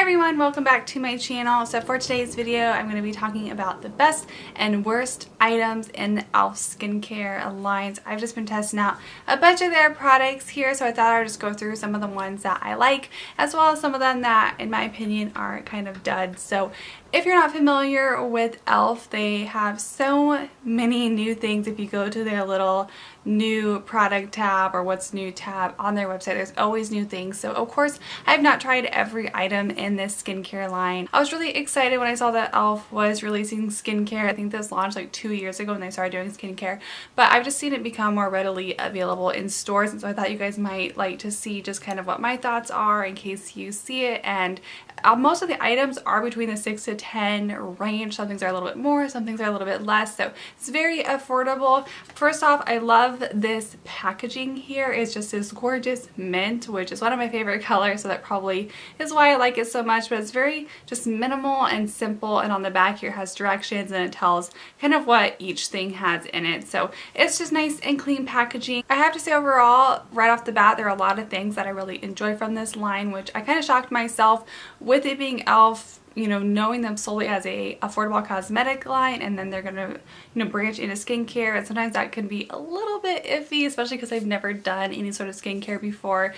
everyone, welcome back to my channel. So for today's video, I'm going to be talking about the best and worst items in the e.l.f. skincare lines. I've just been testing out a bunch of their products here, so I thought I would just go through some of the ones that I like, as well as some of them that, in my opinion, are kind of duds. So if you're not familiar with e.l.f., they have so many new things. If you go to their little new product tab or what's new tab on their website, there's always new things. So of course, I have not tried every item in this skincare line. I was really excited when I saw that e.l.f. was releasing skincare. I think this launched like 2 years ago when they started doing skincare, but I've just seen it become more readily available in stores, and so I thought you guys might like to see just kind of what my thoughts are in case you see it. And most of the items are between the 6 to 10 range. Some things are a little bit more, some things are a little bit less, so it's very affordable. First off, I love this packaging here. It's just this gorgeous mint, which is one of my favorite colors, so that probably is why I like it so much. But it's very just minimal and simple, and on the back here has directions and it tells kind of what each thing has in it. So it's just nice and clean packaging. I have to say, overall, right off the bat, there are a lot of things that I really enjoy from this line, which I kind of shocked myself with it being e.l.f., you know, knowing them solely as a affordable cosmetic line, and then they're gonna, you know, branch into skincare, and sometimes that can be a little bit iffy, especially because I've never done any sort of skincare before.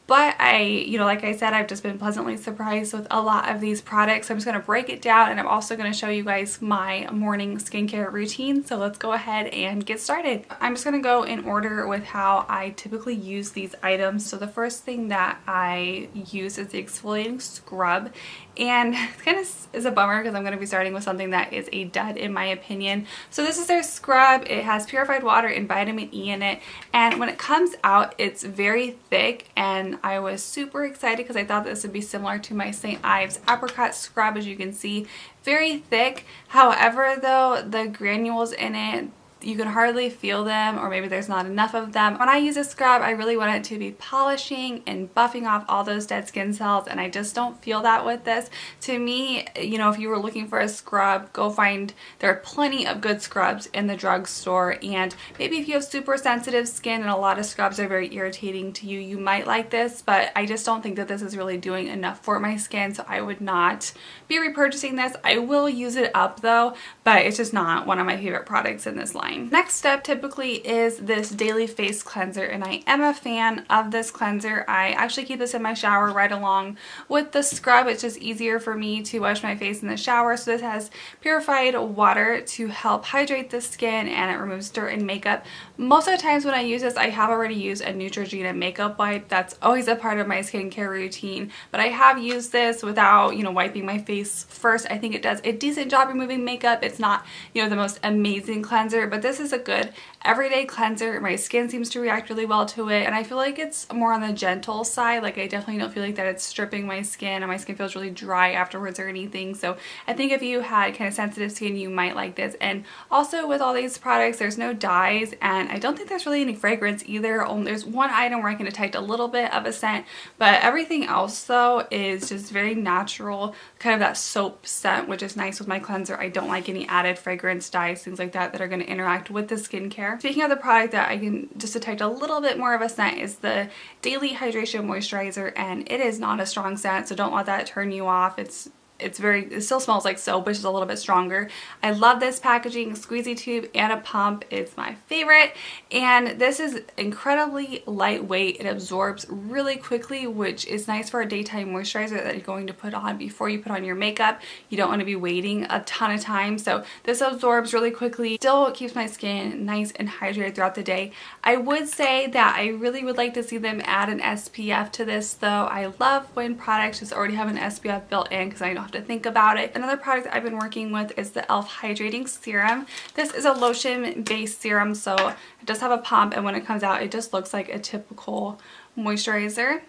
But like I said, I've just been pleasantly surprised with a lot of these products. So I'm just going to break it down, and I'm also going to show you guys my morning skincare routine. So let's go ahead and get started. I'm just going to go in order with how I typically use these items. So the first thing that I use is the exfoliating scrub. And it kind of is a bummer because I'm going to be starting with something that is a dud in my opinion. So this is their scrub. It has purified water and vitamin E in it. And when it comes out, it's very thick, and I was super excited because I thought this would be similar to my St. Ives apricot scrub. As you can see, very thick. However, though, the granules in it, you can hardly feel them, or maybe there's not enough of them. When I use a scrub, I really want it to be polishing and buffing off all those dead skin cells, and I just don't feel that with this. To me, you know, if you were looking for a scrub, go find, there are plenty of good scrubs in the drugstore, and maybe if you have super sensitive skin and a lot of scrubs are very irritating to you, you might like this, but I just don't think that this is really doing enough for my skin, so I would not be repurchasing this. I will use it up though, but it's just not one of my favorite products in this line. Next step typically is this daily face cleanser, and I am a fan of this cleanser. I actually keep this in my shower right along with the scrub. It's just easier for me to wash my face in the shower. So this has purified water to help hydrate the skin, and it removes dirt and makeup. Most of the times when I use this, I have already used a Neutrogena makeup wipe. That's always a part of my skincare routine, but I have used this without, you know, wiping my face first. I think it does a decent job removing makeup. It's not, you know, the most amazing cleanser, but this is a good everyday cleanser. My skin seems to react really well to it, and I feel like it's more on the gentle side. Like, I definitely don't feel like that it's stripping my skin, and my skin feels really dry afterwards or anything. So I think if you had kind of sensitive skin, you might like this. And also with all these products, there's no dyes, and I don't think there's really any fragrance either. There's one item where I can detect a little bit of a scent, but everything else though is just very natural, kind of that soap scent, which is nice with my cleanser. I don't like any added fragrance, dyes, things like that are going to interact with the skincare. Speaking of the product that I can just detect a little bit more of a scent is the Daily Hydration Moisturizer, and it is not a strong scent, so don't let that turn you off. It still smells like soap, which is a little bit stronger. I love this packaging, squeezy tube and a pump. It's my favorite, and this is incredibly lightweight. It absorbs really quickly, which is nice for a daytime moisturizer that you're going to put on before you put on your makeup. You don't want to be waiting a ton of time, so this absorbs really quickly. Still keeps my skin nice and hydrated throughout the day. I would say that I really would like to see them add an SPF to this though. I love when products just already have an SPF built in because I don't have to think about it. Another product I've been working with is the e.l.f. Hydrating Serum. This is a lotion based serum, so it does have a pump, and when it comes out, it just looks like a typical moisturizer.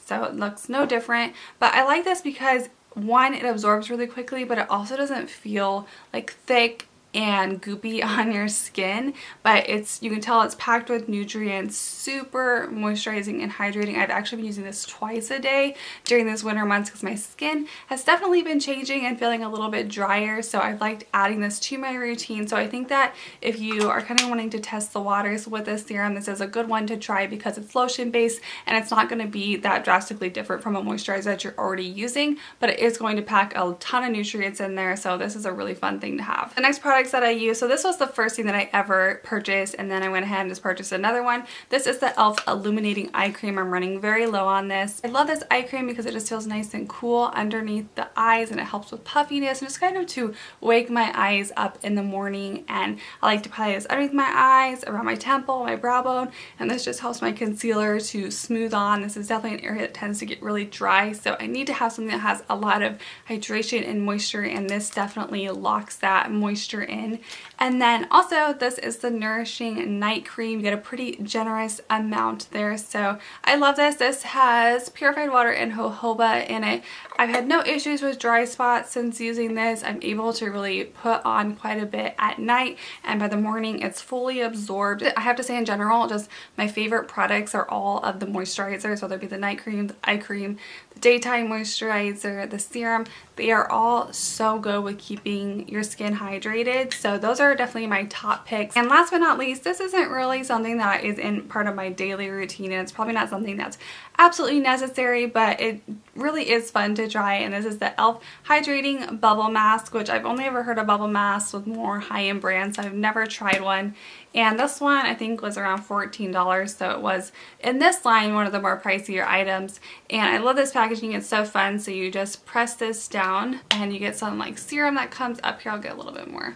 So it looks no different, but I like this because one, it absorbs really quickly, but it also doesn't feel like thick and goopy on your skin, but you can tell it's packed with nutrients, super moisturizing and hydrating. I've actually been using this twice a day during these winter months because my skin has definitely been changing and feeling a little bit drier, so I've liked adding this to my routine. So I think that if you are kind of wanting to test the waters with this serum, this is a good one to try because it's lotion based and it's not going to be that drastically different from a moisturizer that you're already using, but it is going to pack a ton of nutrients in there, so this is a really fun thing to have. The next products that I use, so this was the first thing that I ever purchased, and then I went ahead and just purchased another one. This is the e.l.f. Illuminating Eye Cream. I'm running very low on this. I love this eye cream because it just feels nice and cool underneath the eyes, and it helps with puffiness and just kind of to wake my eyes up in the morning. And I like to apply this underneath my eyes, around my temple, my brow bone, and this just helps my concealer to smooth on. This is definitely an area that tends to get really dry, so I need to have something that has a lot of hydration and moisture, and this definitely locks that moisture in. And then also this is the Nourishing Night Cream. You get a pretty generous amount there, so I love this. This has purified water and jojoba in it. I've had no issues with dry spots since using this. I'm able to really put on quite a bit at night, and by the morning it's fully absorbed. I have to say in general, just my favorite products are all of the moisturizers, whether it be the night cream, the eye cream, the daytime moisturizer, the serum. They are all so good with keeping your skin hydrated, so those are definitely my top picks. And last but not least, this isn't really something that is in part of my daily routine, and it's probably not something that's absolutely necessary, but it really is fun to try, and this is the e.l.f. Hydrating Bubble Mask, which I've only ever heard of bubble masks with more high-end brands, so I've never tried one. And this one I think was around $14, so it was in this line one of the more pricier items. And I love this packaging, it's so fun. So you just press this down and you get some like serum that comes up here. I'll get a little bit more.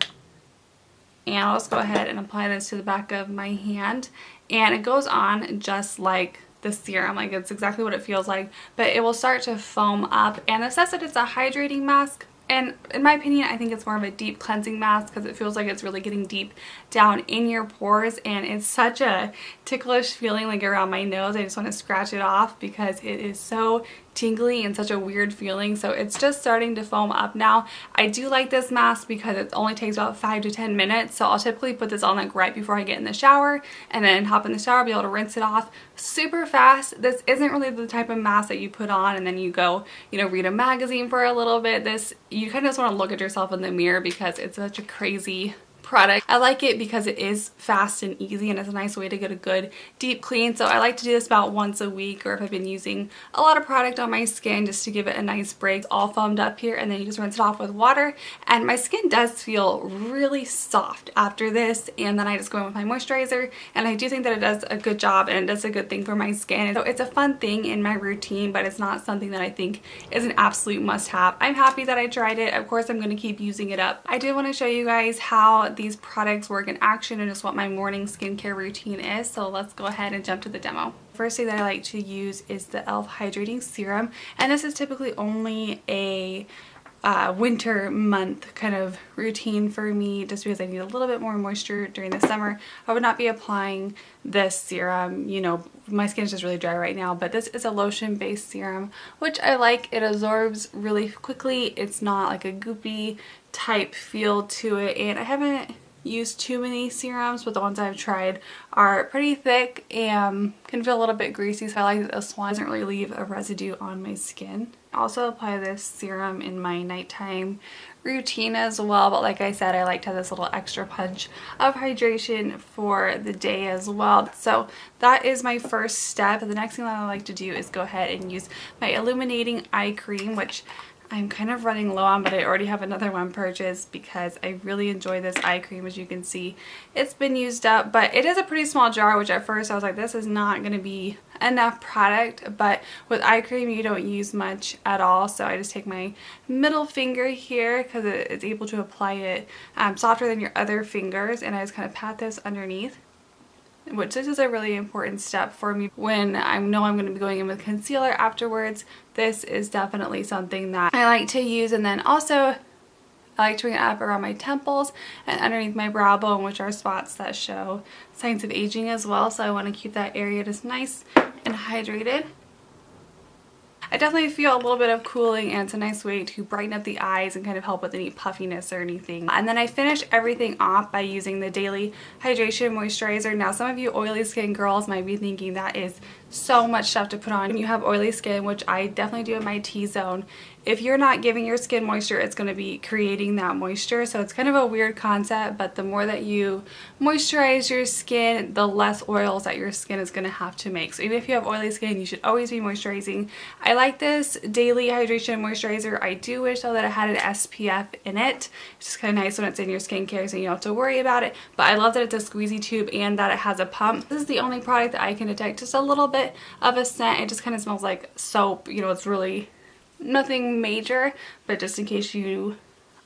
And I'll just go ahead and apply this to the back of my hand, and it goes on just like the serum, like it's exactly what it feels like, but it will start to foam up. And it says that it's a hydrating mask, and in my opinion I think it's more of a deep cleansing mask because it feels like it's really getting deep down in your pores, and it's such a ticklish feeling like around my nose. I just want to scratch it off because it is so tingly and such a weird feeling. So it's just starting to foam up now. I do like this mask because it only takes about 5 to 10 minutes, so I'll typically put this on like right before I get in the shower and then hop in the shower, be able to rinse it off super fast. This isn't really the type of mask that you put on and then you go, you know, read a magazine for a little bit. This, you kind of just want to look at yourself in the mirror because it's such a crazy product. I like it because it is fast and easy, and it's a nice way to get a good deep clean. So I like to do this about once a week, or if I've been using a lot of product on my skin, just to give it a nice break. It's all foamed up here, and then you just rinse it off with water, and my skin does feel really soft after this. And then I just go in with my moisturizer, and I do think that it does a good job and it does a good thing for my skin. So it's a fun thing in my routine, but it's not something that I think is an absolute must-have. I'm happy that I tried it. Of course I'm going to keep using it up. I did want to show you guys how these products work in action and just what my morning skincare routine is. So let's go ahead and jump to the demo. First thing that I like to use is the e.l.f. Hydrating Serum, and this is typically only a winter month kind of routine for me, just because I need a little bit more moisture during the summer. I would not be applying this serum, you know, my skin is just really dry right now, but this is a lotion based serum, which I like. It absorbs really quickly. It's not like a goopy type feel to it, and I haven't used too many serums, but the ones I've tried are pretty thick and can feel a little bit greasy, so I like that this one doesn't really leave a residue on my skin. I also apply this serum in my nighttime routine as well, but like I said, I like to have this little extra punch of hydration for the day as well. So that is my first step. The next thing that I like to do is go ahead and use my Illuminating Eye Cream, which I'm kind of running low on, but I already have another one purchased because I really enjoy this eye cream. As you can see, it's been used up, but it is a pretty small jar, which at first I was like, this is not going to be enough product. But with eye cream you don't use much at all, so I just take my middle finger here because it's able to apply it softer than your other fingers, and I just kind of pat this underneath, which this is a really important step for me when I know I'm going to be going in with concealer afterwards. This is definitely something that I like to use. And then also I like to bring it up around my temples and underneath my brow bone, which are spots that show signs of aging as well, so I want to keep that area just nice and hydrated. I definitely feel a little bit of cooling, and it's a nice way to brighten up the eyes and kind of help with any puffiness or anything. And then I finish everything off by using the Daily Hydration Moisturizer. Now some of you oily skin girls might be thinking that is so much stuff to put on when you have oily skin, which I definitely do in my T-zone. If you're not giving your skin moisture, it's going to be creating that moisture. So it's kind of a weird concept, but the more that you moisturize your skin, the less oils that your skin is going to have to make. So even if you have oily skin, you should always be moisturizing. I like this Daily Hydration Moisturizer. I do wish though that it had an SPF in it. It's just kind of nice when it's in your skincare so you don't have to worry about it. But I love that it's a squeezy tube and that it has a pump. This is the only product that I can detect just a little bit of a scent. It just kind of smells like soap. You know, it's really nothing major, but just in case you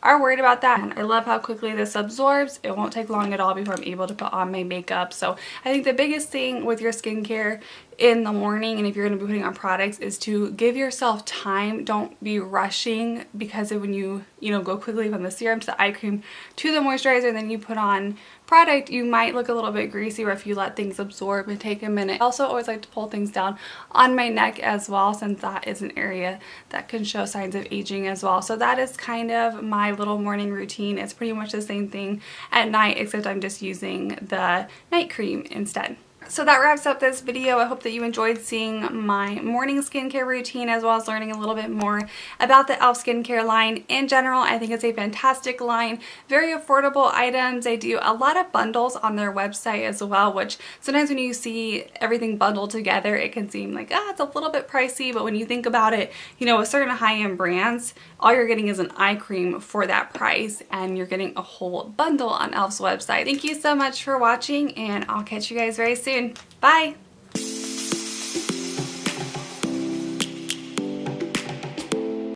are worried about that. And I love how quickly this absorbs. It won't take long at all before I'm able to put on my makeup. So I think the biggest thing with your skincare in the morning, and if you're going to be putting on products, is to give yourself time. Don't be rushing, because when you go quickly from the serum to the eye cream to the moisturizer and then you put on product, you might look a little bit greasy, or if you let things absorb and take a minute. I also always like to pull things down on my neck as well, since that is an area that can show signs of aging as well. So that is kind of my little morning routine. It's pretty much the same thing at night, except I'm just using the night cream instead. So that wraps up this video. I hope that you enjoyed seeing my morning skincare routine, as well as learning a little bit more about the e.l.f. skincare line in general. I think it's a fantastic line. Very affordable items. They do a lot of bundles on their website as well, which sometimes when you see everything bundled together, it can seem like, it's a little bit pricey. But when you think about it, with certain high-end brands, all you're getting is an eye cream for that price, and you're getting a whole bundle on e.l.f.'s website. Thank you so much for watching, and I'll catch you guys very soon. Bye!